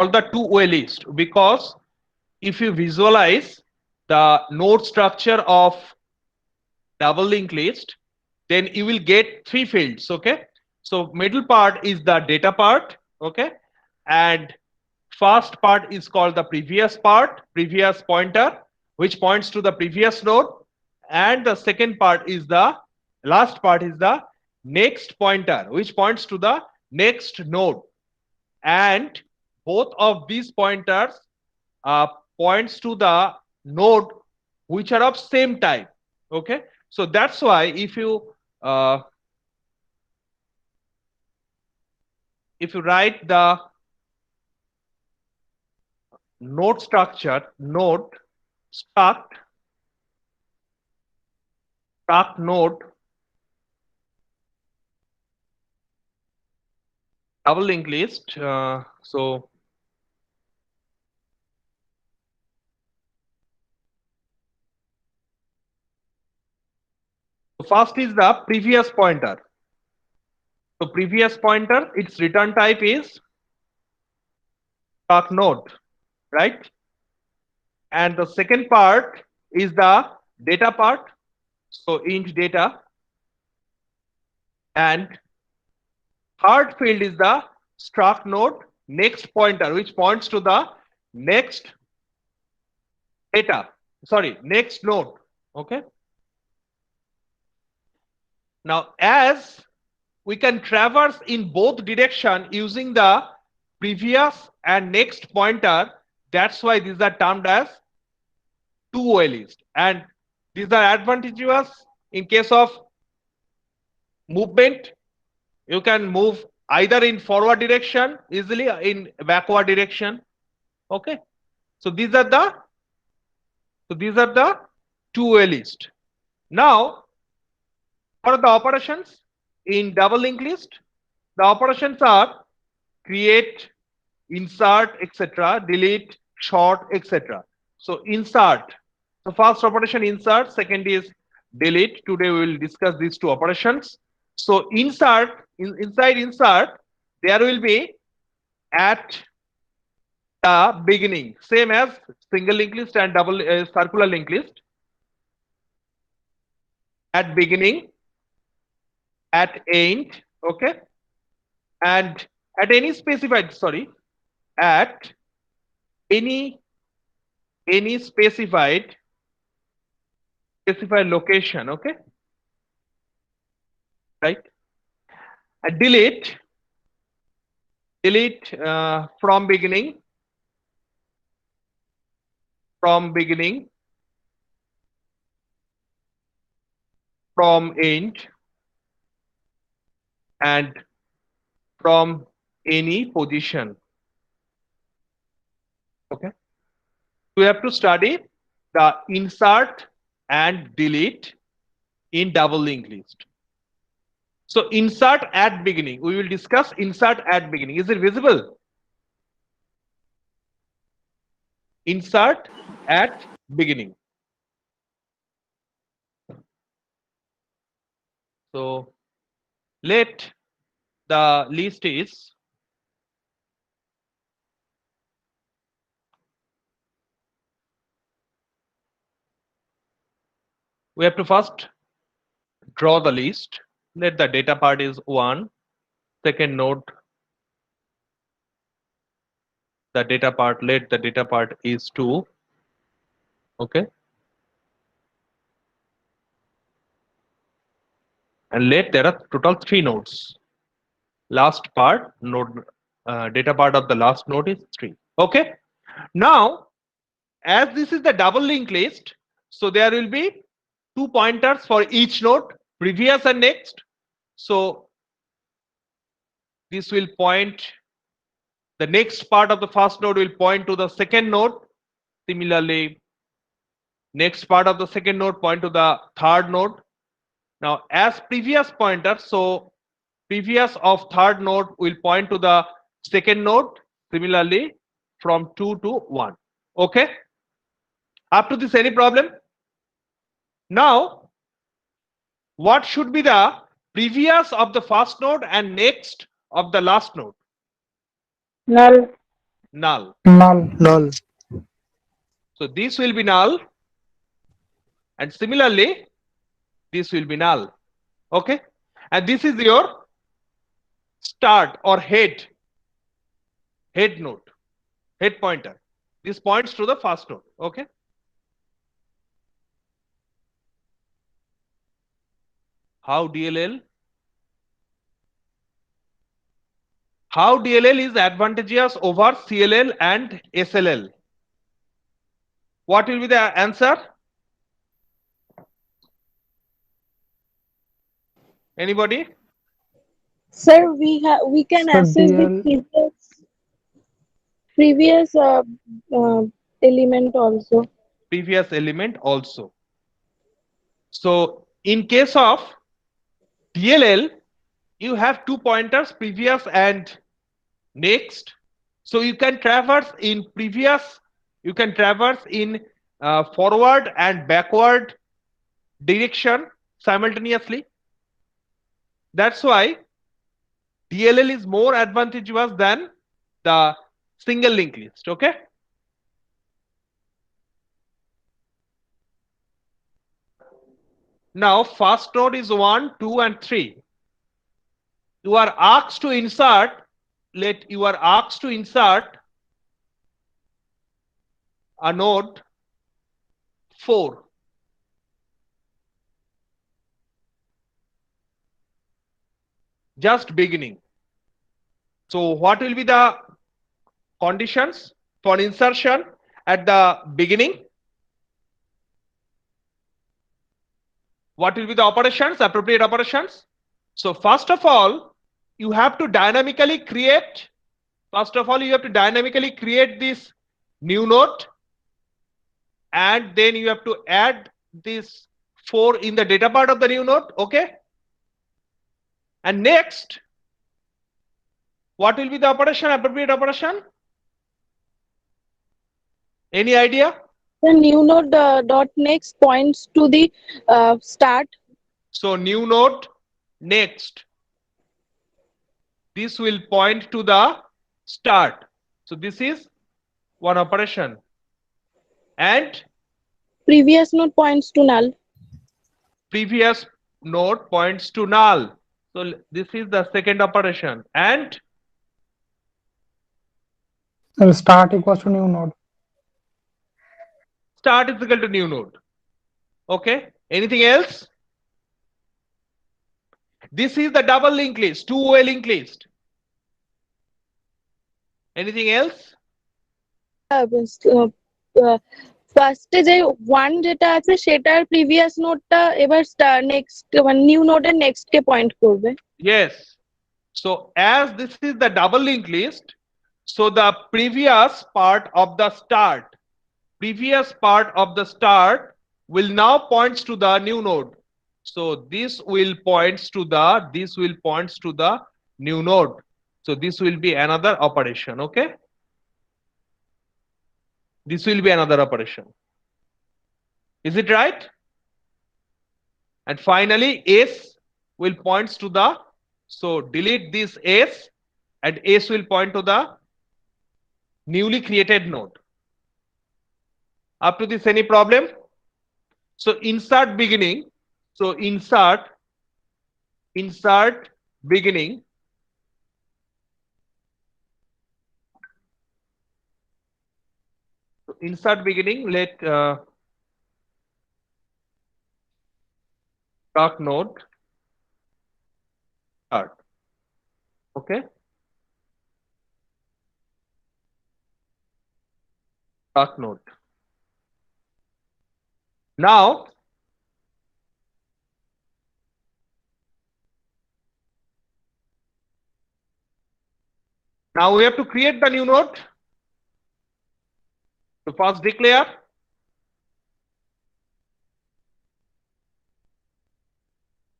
called the two-way list, because if you visualize the node structure of double linked list, then you will get three fields. Okay, so middle part is the data part. Okay, and first part is called the previous part, previous pointer, which points to the previous node, and the second part is the last part is the next pointer, which points to the next node. And both of these pointers uh, points to the node which are of same type. Okay, so that's why uh, if you write the node structure, node struct node double linked list, so first is the previous pointer. So previous pointer, its return type is struct node, right? And the second part is the data part, so int data, and third field is the struct node next pointer, which points to the next data, sorry, next node. Okay, now as we can traverse in both direction using the previous and next pointer, that's why these are termed as two-way list, and these are advantageous in case of movement. You can move either in forward direction easily, in backward direction. Okay, so these are the two-way list. Now for the operations in double linked list, the operations are create, insert, etc., delete, sort, etc. So insert, so first operation insert, second is delete. Today we will discuss these two operations. So insert, inside insert, there will be at the beginning, same as single linked list and double circular linked list. At beginning, at end, okay, and at any specified, sorry, at any specified location. Okay, right? And delete from beginning, from end, and from any position. Okay, we have to study the insert and delete in double linked list. So insert at beginning, we will discuss insert at beginning. Is it visible? Insert at beginning. So let the list is we have to first draw the list. Let the data part is 1, second node the data part, let the data part is 2. Okay, and let there are total 3 nodes. Last part node data part of the last node is 3. Okay, now as this is the double linked list, so there will be 2 pointers for each node, previous and next. So this will point, the next part of the first node will point to the second node. Similarly, next part of the second node point to the third node. Now as previous pointer, so previous of third node will point to the second node. Similarly, from 2 to 1. Okay, up to this any problem? Now what should be the previous of the first node and next of the last node? Null. Null. Null. null, So this will be null, and similarly this will be null. Okay, and this is your start or head node, head pointer. This points to the first node. Okay, how DLL how DLL is advantageous over CLL and SLL? What will be the answer? Anybody? Sir, we can So access the DL. previous uh, element also. Previous element also. So in case of DLL, you have two pointers, previous and next. So you can traverse in previous, you can traverse in forward and backward direction simultaneously. That's why DLL is more advantageous than the single linked list. Okay. Now first node is 1, 2, and 3. You are asked to insert, you are asked to insert a node 4. Just beginning. So what will be the conditions for insertion at the beginning? What will be the operations, appropriate operations? So first of all, you have to dynamically create, this new node, and then you have to add this 4 in the data part of the new node. Okay. And next, what will be the operation, appropriate operation? Any idea? The new node dot next points to the start. So new node next, this will point to the start. So this is one operation, and Previous node points to null. previous node points to null. So this is the second operation, and Start equals to new node. start is equal to new node. Okay. Anything else? This is the double linked list, two-way linked list. Anything else? ফার্স্টে যে one যেটা আছে সেটার previous নোডটা এবার next মানে new নোডের next কে point করবে। Yes. So as this is the double linked list, so the previous part of the start will now points to the new node. So this will points to the new node. So this will be another operation. Okay. This will be another operation. Is it right? And finally, S will points to the, so delete this S, and S will point to the newly created node. Up to this, any problem? So insert beginning. So insert beginning. So insert beginning. Let start node start. Okay. Start node. Now we have to create the new node. So first declare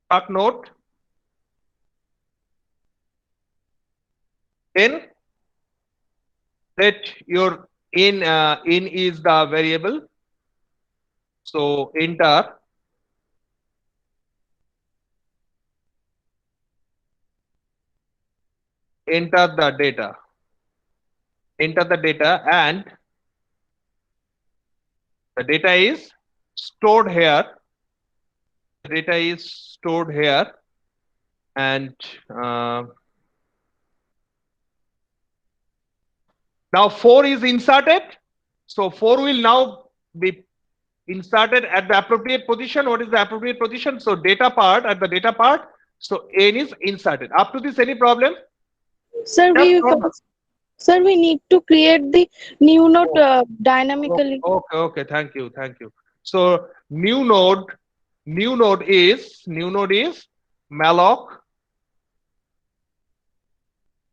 start node. Then let your in is the variable. So enter the data. enter the data, and the data is stored here. The data is stored here, and now 4 is inserted. So 4 will now be inserted at the appropriate position. What is the appropriate position? So data part, at the data part. So n is inserted. Up to this, any problem? Sir, Just we normal. sir, we need to create the new node Oh, dynamically. okay. Thank you. So new node is malloc.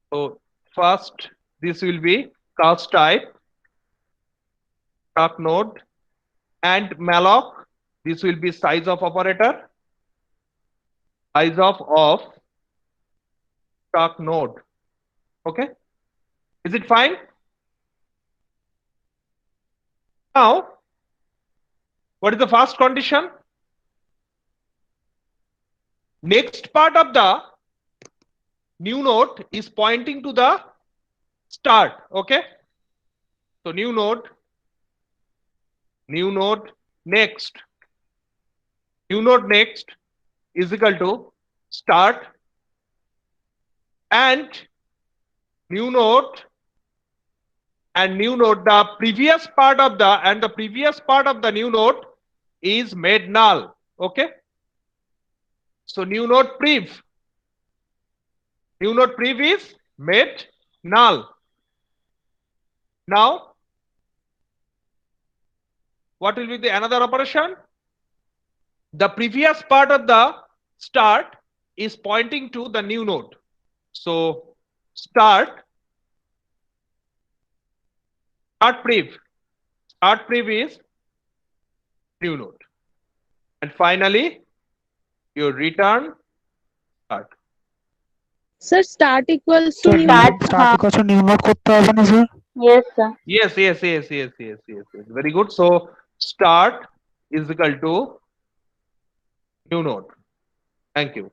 So first, this will be cast type struct node, and malloc. This will be size of operator, size of struct node. Okay, is it fine? Now, what is the first condition? Next part of the new node is pointing to the start. Okay, so new node next, new node next is equal to start, and new node the previous part of the new node is made null. Okay, so new node prev is made null. Now what will be the another operation? The previous part of the start is pointing to the new node. So start prev is new node, and finally you return start. Sir, start equals to Sir, new Start, node. start equals to new node করতে হবে না sir? yes, sir. Yes. Very good. So start is equal to new node. Thank you.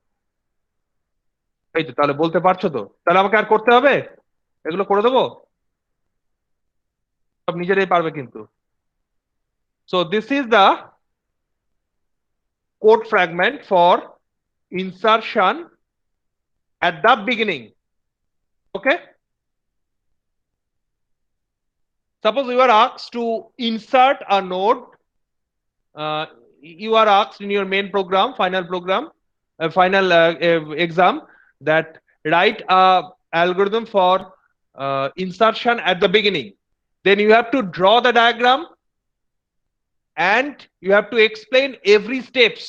এই তো, তাহলে বলতে পারছো তো? তাহলে আমাকে আর করতে হবে? এগুলো করে দেবো? সব নিজেরাই পারবে কিন্তু। So this is the code fragment for insertion at the beginning. Okay. Suppose you are asked to insert a node. You are asked in your main program, final exam, that write a algorithm for insertion at the beginning. Then you have to draw the diagram, and you have to explain every steps,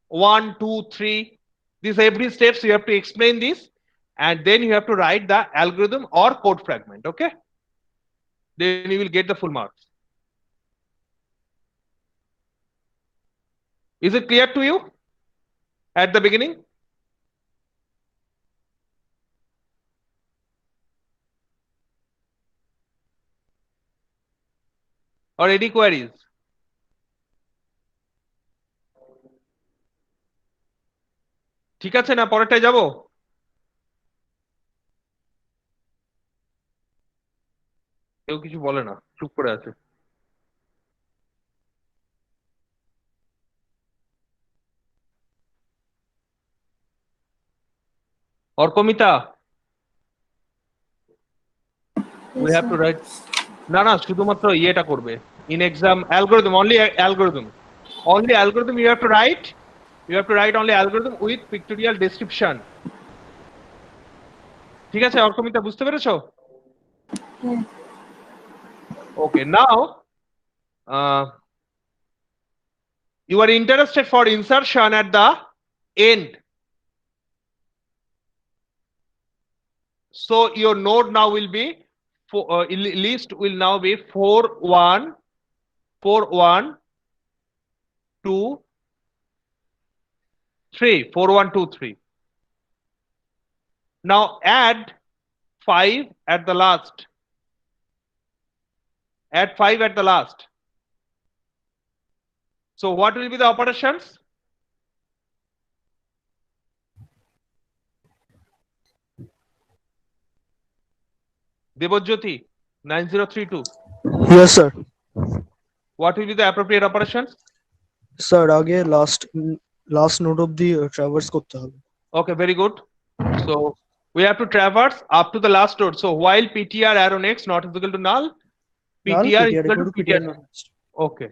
1, 2, 3. This every steps you have to explain this, and then you have to write the algorithm or code fragment. Okay, then you will get the full marks. Is it clear to you at the beginning? Or any queries? ঠিক আছে না, পরেরটায় যাব? কেউ কিছু বলে না, চুপ করে আছে। অর্কমিতা, we have to write, না শুধুমাত্র ইয়েটা করবে, in exam algorithm, only algorithm you have to write. You have to write only algorithm with pictorial description. ঠিক আছে অর্কমিতা, বুঝতে পেরেছো? Okay, now you are interested for insertion at the end. So your node now will be list will now be 4 1 4 1 2 3 4 1 2 3. Now add 5 at the last. Add 5 at the last. So what will be the operations? Debojyoti 9032. Yes, sir. What will be the appropriate operation? Sir, আগে last node of the traverse করতে হবে। Okay, very good. So we have to traverse up to the last node. So while PTR arrow next not is equal to null, Null, PTR is PTR equal to equal to PTR. PTR not next। Okay.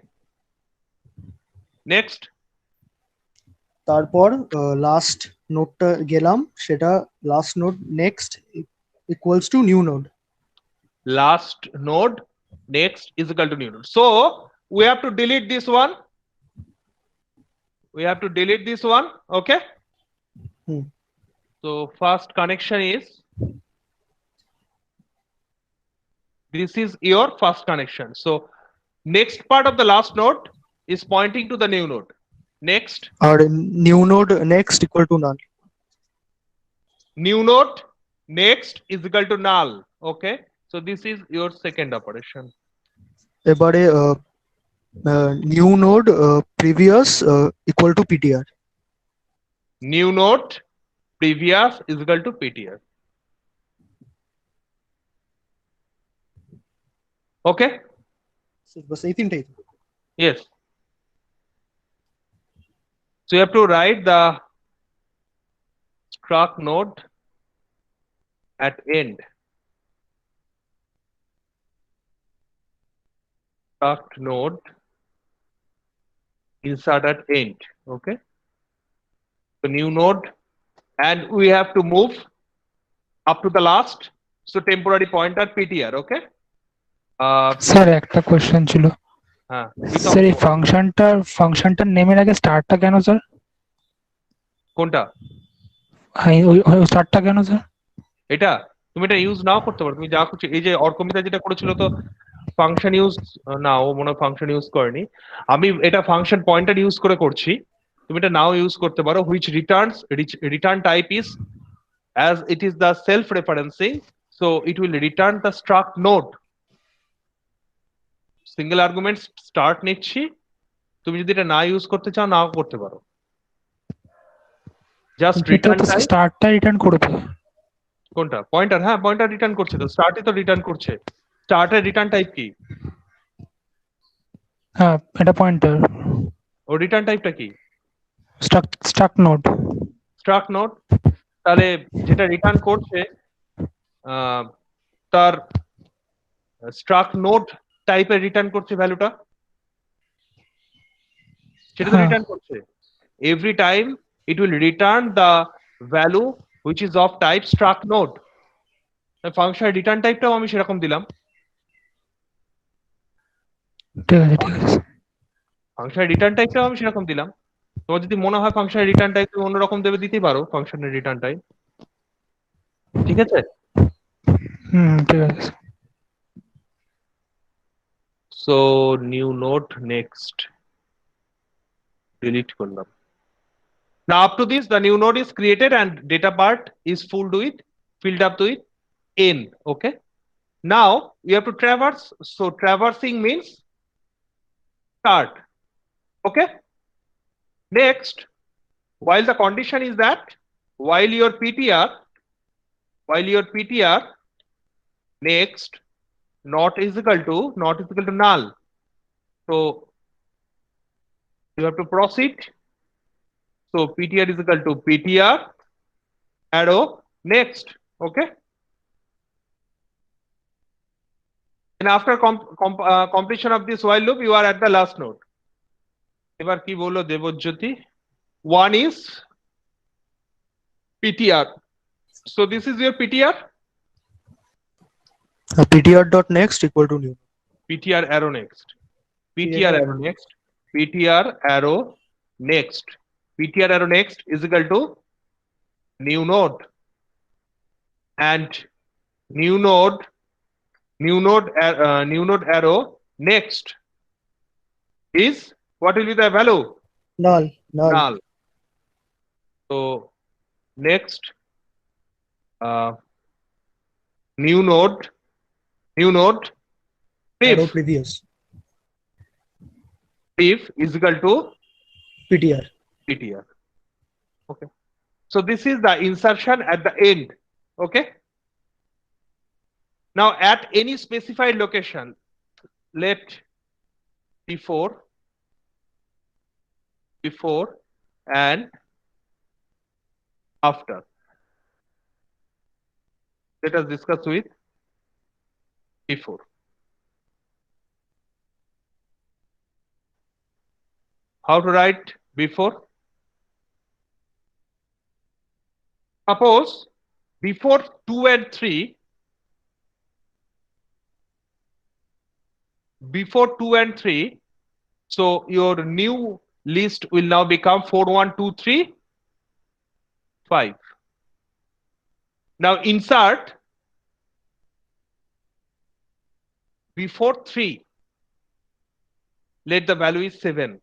Next. তারপর last নোডটা গেলাম, সেটা last node next equals to new node। Last node next is equal to new node. So we have to delete this one. We have to delete this one. Okay. Hmm. So first connection is this is your first connection. So next part of the last node is pointing to the new node. Next, R new node next equal to null। new node next is equal to null. Okay. So this is your second operation. এবারে new node previous equal to PTR। New node previous is equal to PTR. Okay. বাস এই তিনটাই। Yes. So you have to write the struct node at end. Struct node insert at end. Okay. So new node, and we have to move up to the last. So temporary pointer PTR. Okay. Sir একটা question ছিল, sir এই ফাংশনটার নেমের আগে স্টারটা কেন sir? কোনটা? ওই স্টারটা কেন sir? এটা তুমি এটা ইউজ নাও করতে পারো, তুমি যা খুশি। এই যে অর্কমিতা যেটা করেছিল তো ফাংশন ইউজ না, ও মনে হয় ফাংশন ইউজ করেনি। আমি এটা ফাংশন পয়েন্টার ইউজ করে করছি, তুমি এটা নাও ইউজ করতে পারো। Which Returns return type is as it is the self referencing, so it will return the struct node. Single argument start নিচ্ছি, তুমি যদি এটা না ইউজ করতে চাও নাও করতে পারো। জাস্ট রিটার্ন টাইপ স্টারটা রিটার্ন করবে কোনটা? পয়েন্টার। হ্যাঁ, পয়েন্টার রিটার্ন করছে তো, স্টার্টই তো রিটার্ন করছে। স্টার্টের রিটার্ন টাইপ কি? হ্যাঁ, এটা পয়েন্টার। ও রিটার্ন টাইপটা কি? Struct node. Struct node. তাহলে যেটা রিটার্ন করছে তার স্ট্রাক নোড টাইপের রিটার্ন করছে ভ্যালুটা, সেটা তো রিটার্ন করছে। Every time it will return the value which is of type struct node. ফাংশনের রিটার্ন টাইপটাও আমি সেরকম দিলাম। ঠিক আছে, ঠিক আছে। ফাংশনের রিটার্ন টাইপটাও আমি সেরকম দিলাম। তোমার যদি মনে হয় ফাংশনের রিটার্ন টাইপ তুমি অন্যরকম দেবে, দিতেই পারো ফাংশনের রিটার্ন টাইপ। ঠিক আছে? ঠিক আছে। So new node next delete করলাম। Now up to this the new node is created and data part is filled up with n. Okay. Now we have to traverse. So traversing means start. Okay. Next, while the condition is that while your PTR next not is equal to null. So you have to proceed. So PTR is equal to PTR arrow next. Okay. And after completion of this while loop, you are at the last node. এবার কি বললো Debjyoti? One is PTR. So this is your PTR. PTR dot next equal to new। PTR arrow next. PTR arrow next. PTR arrow next. PTR arrow next is equal to new node. And new node arrow next is what will be the value? Null। Null. So next new node Arrow previous if is equal to PTR। Okay. So this is the insertion at the end. Okay. Now at any specified location, let before and after. Let us discuss with before. How to write before? Suppose before 2 and 3, before 2 and 3, so your new list will now become 4, 1, 2, 3, 5. Now insert before 3, let the value is 7.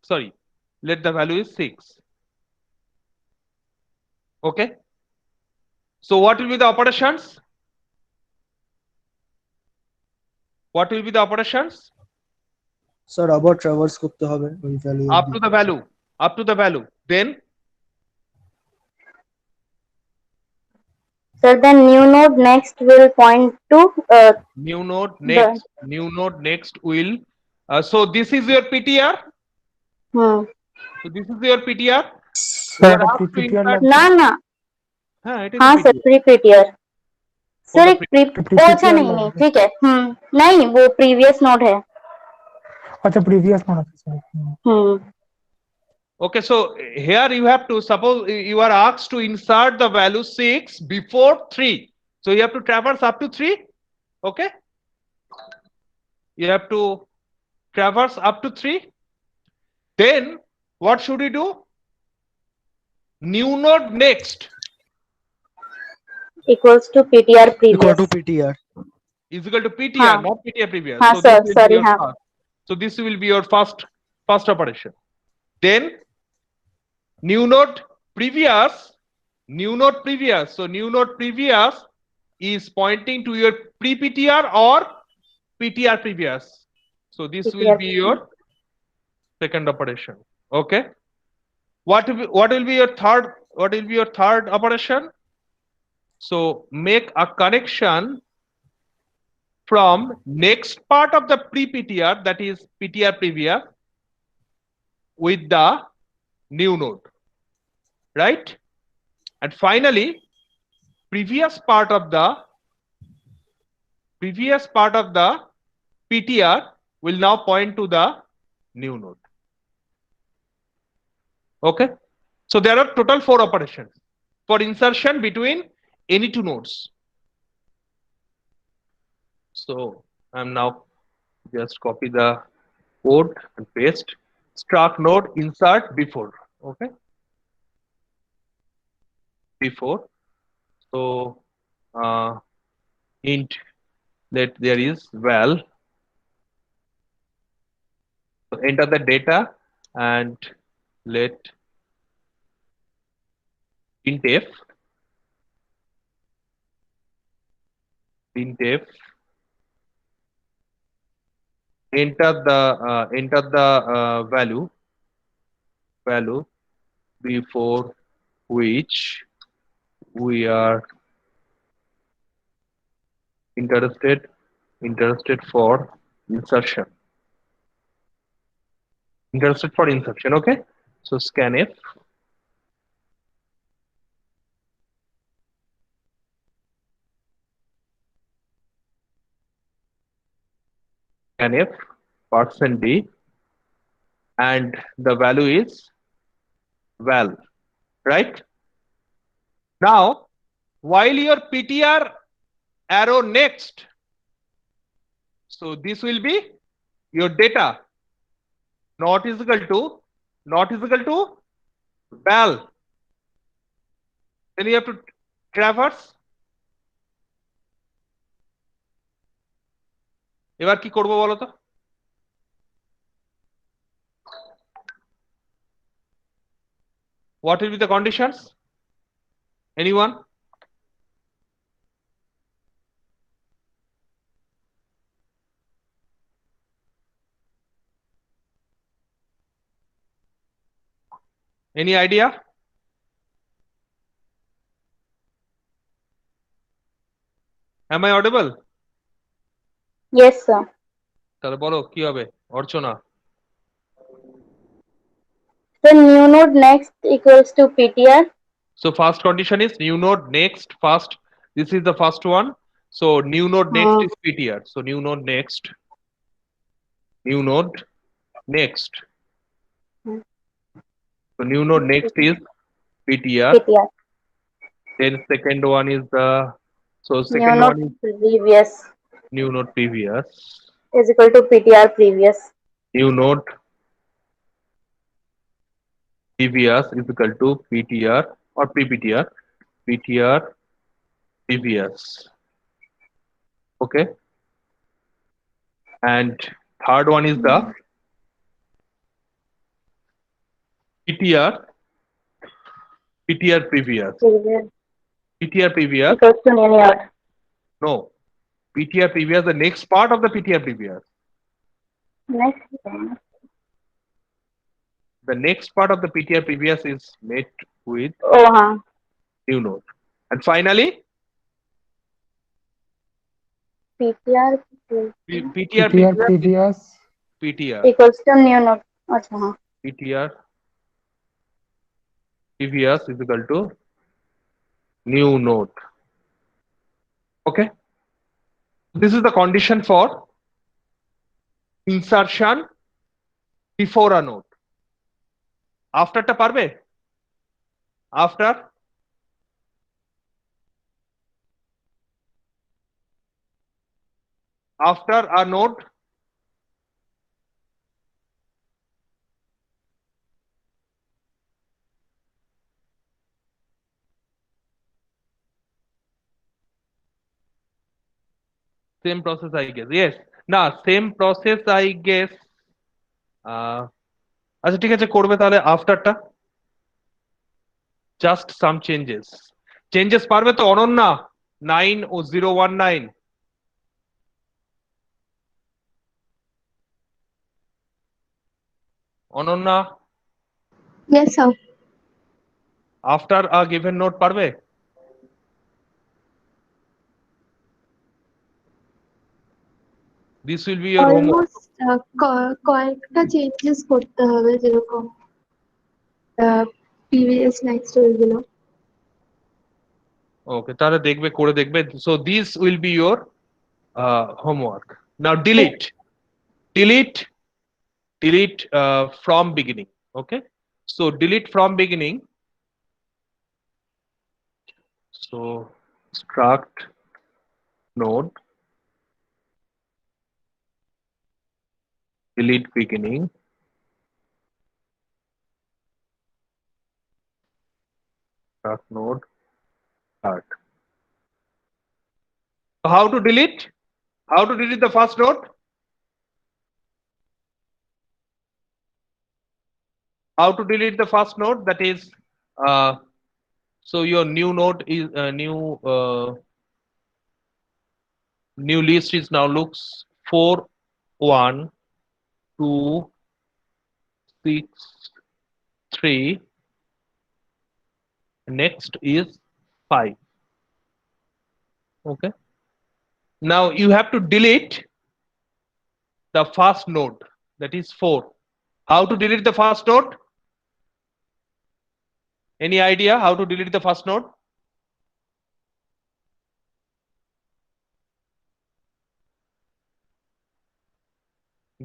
Sorry, let the value is 6. Okay. So what will be the operations? What will be the operations? Sir আবার traverse করতে হবে ওই value Up to the value. Up to the value. Then So the new node next will point to new node next. New node next will. So this is your PTR. So this is your PTR. You are asked to insert. ना ना हाँ, it is हाँ a sir PTR. Pre prettier sir the एक pre ओ अच्छा नहीं नहीं ठीक है नहीं वो प्रीवियस नोड है अच्छा previous node Okay, so here you have to suppose you are asked to insert the value 6 before 3. So you have to traverse up to 3. Okay. You have to traverse up to 3. Then what should we do? New node next equals to PTR equal previous two PTR is equal to PTR, हाँ. not PTR previous. हाँ So sir this will be sorry your हाँ first. So this will be your first operation. Then new node previous, new node previous. So new node previous is pointing to your pre-PTR or PTR previous. So this will PTR be your second operation. Okay. What will be your third? What will be your third operation? So make a connection from next part of the pre-PTR, that is PTR previous, with the new node, right? And finally, previous part of the PTR will now point to the new node. Okay. So there are total 4 operations for insertion between any two nodes. So I'm now just copy the code and paste. Struct node insert before. Okay. Before. So int let there is val. So enter the data and let printf enter the value before which we are interested for insertion. Okay. So scanf %d and the value is val, right? Now while your PTR arrow next, so this will be your data not is equal to val, then you have to traverse. এবার কি করব বলো তো? What will be the conditions? Anyone? Any idea? Am I audible? Yes, sir. তাহলে বলো কি হবে অর্চনা? The new node next equals to PTR. So first condition is new node next first. This is the first one. So new node next is PTR. So new node next. New node next. So new node next is PTR. PTR. Then second one is the so New second node one is previous new node previous. is equal to PTR previous. New node previous is equal to PTR or PPTR. PTR previous. Okay. And third one is the PTR PTR previous. Previous PTR previous. equals to new node. No. PTR previous, the next part of the PTR previous. Next. The next part of the PTR previous is met with Oh, new node. And finally, PTR PTR PTR previous previous PTR equals to new node. अच्छा हाँ. PTR previous is equal to new node. Okay. This is the condition for insertion before a node. After টা পারবে? After a node same process I guess. Yes. না same process I guess. আচ্ছা ঠিক আছে করবে তাহলে আফটারটা জাস্ট সাম changes পারবে তো অনন্যা 9 ও 019 Ananya Yes, sir. After a given note পারবে this will be your homework almost কয়েকটা চেঞ্জেস করতে হবে যেরকম প্রিভিয়াস নেক্সট ওইগুলো ওকে তাহলে দেখবে করে দেখবে so this will be your homework now delete from beginning. Okay, so delete from beginning. So struct node delete beginning struct node start. So how to delete the first node? How to delete the first node, that is so your new node is new list is now looks 4 1 2 6 3 next is 5. Okay, now you have to delete the first node, that is 4. How to delete the first node? Any idea how to delete the first node?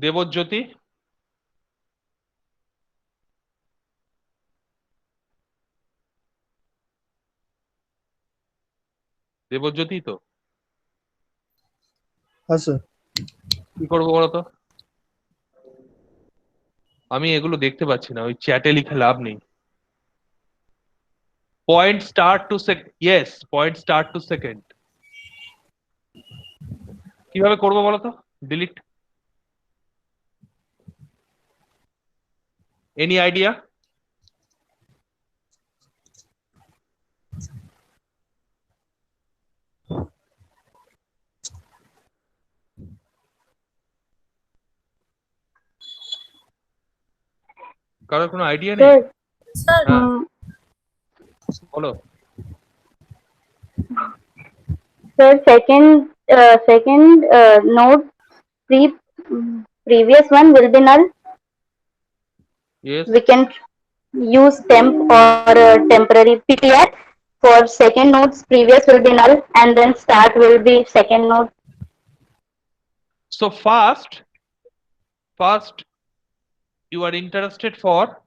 Devojyoti? Debjyoti তো হ্যাঁ sir. কি করবো বলতো আমি এগুলো দেখতে পাচ্ছি না ওই চ্যাটে লিখে লাভ নেই point start two second yes point start two second কিভাবে করবো বলতো ডিলিট এনি আইডিয়া কারোর কোনো আইডিয়া নেই হ্যাঁ বলো Sir, second node previous one will be null. Yes. We can use temp or temporary PTR for second nodes. Previous will be null, and then start will be second node. So first you are interested for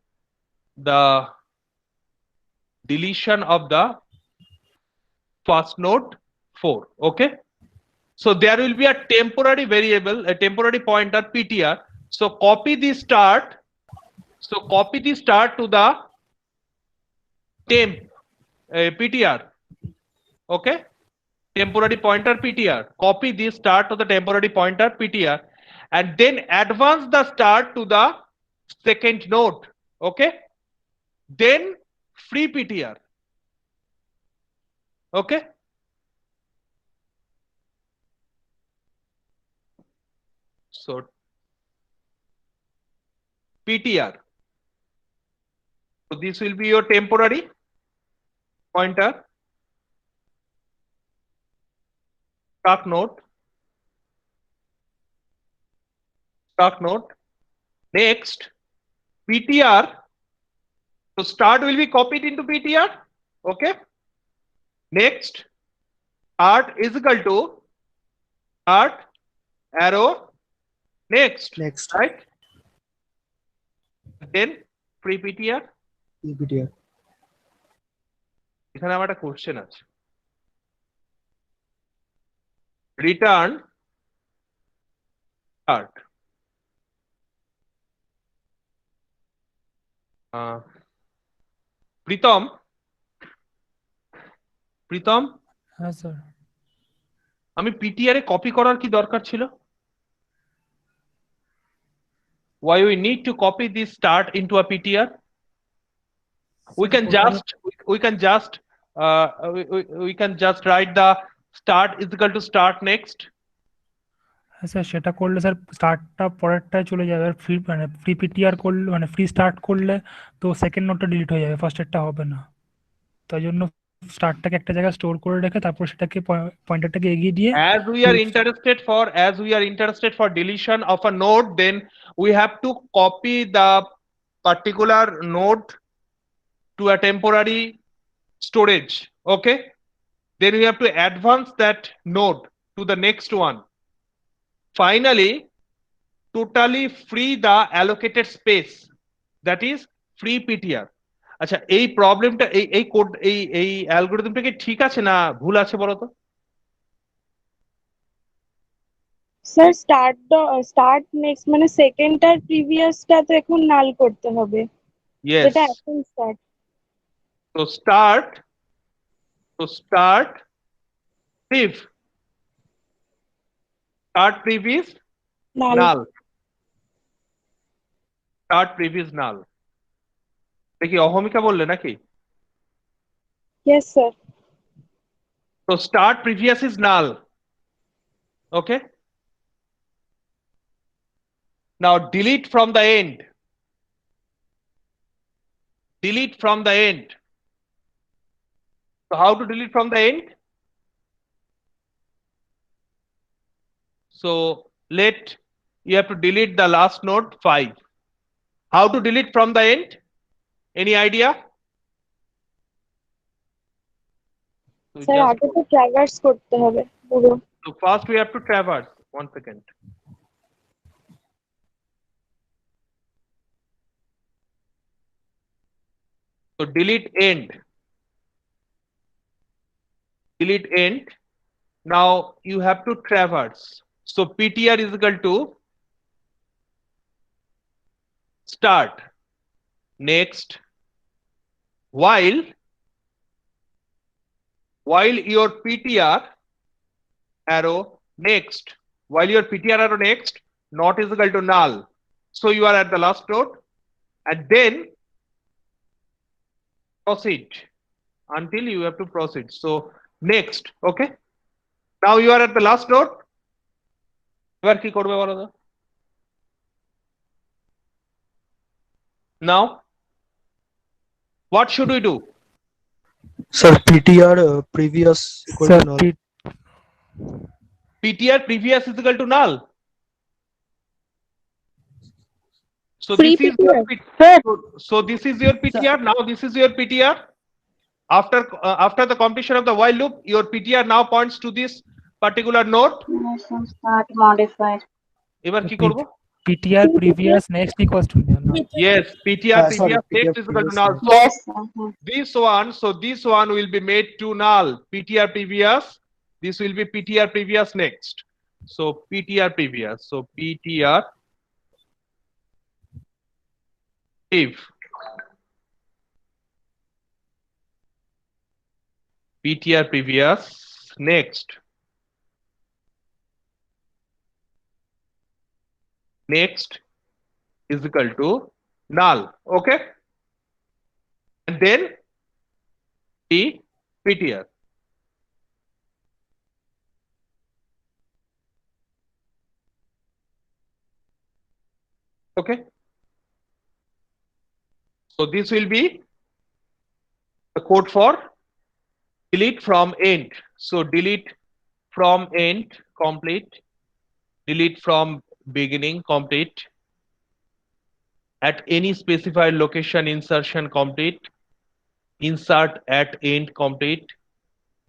the deletion of the first node 4. Okay, so there will be a temporary variable, a temporary pointer ptr. So copy the start to the temp ptr. Okay, temporary pointer ptr, copy this start to the temporary pointer ptr, and then advance the start to the second node. Okay, then free ptr. Okay, so ptr, so this will be your temporary pointer start node. Next ptr, so start will be copied into ptr. Okay, next start is equal to start arrow next, right? Then free ptr. PTR. এখানে আমার একটা question আছে, return start. Pritam হ্যাঁ sir. আমি PTR এ copy করার কি দরকার ছিল? Why we need to copy this start into a PTR? We can just write the start is equal to start next. হ্যাঁ স্যার, সেটা করলে স্যার স্টার্টটা পরেরটায় চলে যাবে, আর ফ্রি পিটিআর করলে মানে ফ্রি স্টার্ট করলে তো সেকেন্ড নোটটা ডিলিট হয়ে যাবে, ফার্স্টেরটা হবে না। তাই জন্য স্টার্টটাকে একটা জায়গায় স্টোর করে রেখে তারপর সেটাকে পয়েন্টারটাকে এগিয়ে দিয়ে As we are interested for deletion of a node, then we have to copy the particular node to a temporary storage. Okay, then we have to advance that node to the next one. Finally, totally free the allocated space, that is free ptr. আচ্ছা, এই প্রবলেমটা এই code এই অ্যালগরিদমটা কি ঠিক আছে না ভুল আছে বলো তো? স্যার স্টার্ট নেক্সট মানে সেকেন্ডটার প্রিভিয়াসটা তো এখন নাল করতে হবে, Yes. যেটা এখন start. So start prev start previous নাল। null, start previous null. দেখি অহমিকা বললে নাকি? Yes sir. So start previous is null. Okay, now delete from the end. So how to delete from the end? So you have to delete the last node 5. How to delete from the end? Any idea? Sir আগে তো traverse করতে হবে পুরো। So first we have to traverse. 1 second. So delete end. Now you have to traverse. So ptr is equal to start next while your ptr arrow next, not is equal to null. So you are at the last node, and then proceed until you have to proceed. So next. Okay, now you are at the last node. এবার কি করবে বলো তো? Now what should we do? Sir, PTR previous equal sir to null. PTR previous is equal to null. So Free this is your PTR. so this is your PTR. Now this is your PTR. After the completion of the while loop, your PTR now points to this particular node. Start modified. এবার কি করব? PTR previous next equals to null. Yes, PTR sorry, previous PTR next is equal to previous null. next. So Yes. this one will be made to null. PTR previous, this will be PTR previous next. So PTR previous. So PTR if PTR previous next is equal to null. Okay, and then the PTR. Okay, so this will be the code for delete from end. So delete from end complete, delete from beginning complete, at any specified location insertion complete, insert at end complete,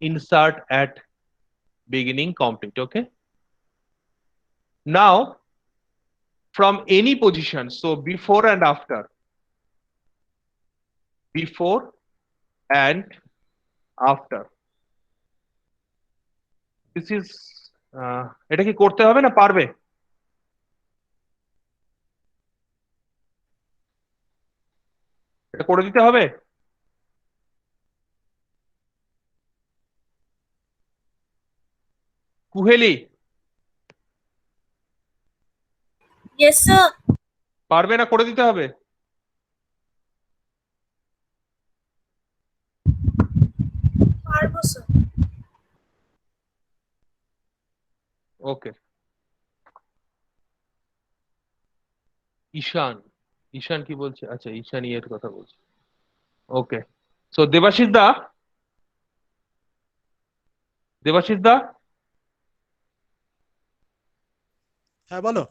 insert at beginning complete. Okay, now from any position, so before and after, before and after, this is এটা কি করতে হবে না পারবে? এটা করে দিতে হবে? কুহেলি Yes, sir. পারবে না করে দিতে হবে? পারবো, sir. ওকে, ঈশান ঈশান কি বলছে? আচ্ছা, ঈশান এর কথা বলছে। ওকে, সো দেবাশিস দা, হ্যাঁ বলো।